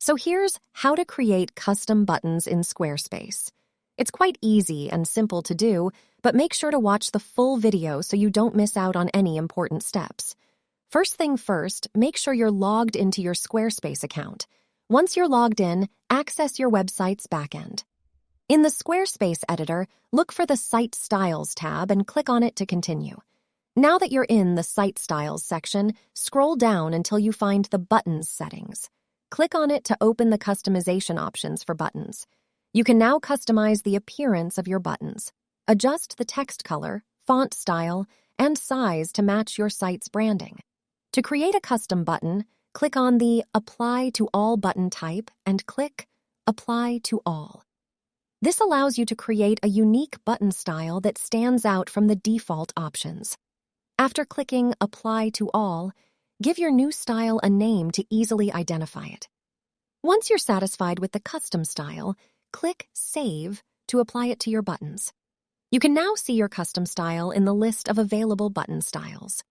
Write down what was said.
So here's how to create custom buttons in Squarespace. It's quite easy and simple to do, but make sure to watch the full video so you don't miss out on any important steps. First thing first, make sure you're logged into your Squarespace account. Once you're logged in, access your website's backend. In the Squarespace editor, look for the Site Styles tab and click on it to continue. Now that you're in the Site Styles section, scroll down until you find the Buttons settings. Click on it to open the customization options for buttons. You can now customize the appearance of your buttons. Adjust the text color, font style, and size to match your site's branding. To create a custom button, click on the Apply to All button type and click Apply to All. This allows you to create a unique button style that stands out from the default options. After clicking Apply to All, give your new style a name to easily identify it. Once you're satisfied with the custom style, click Save to apply it to your buttons. You can now see your custom style in the list of available button styles.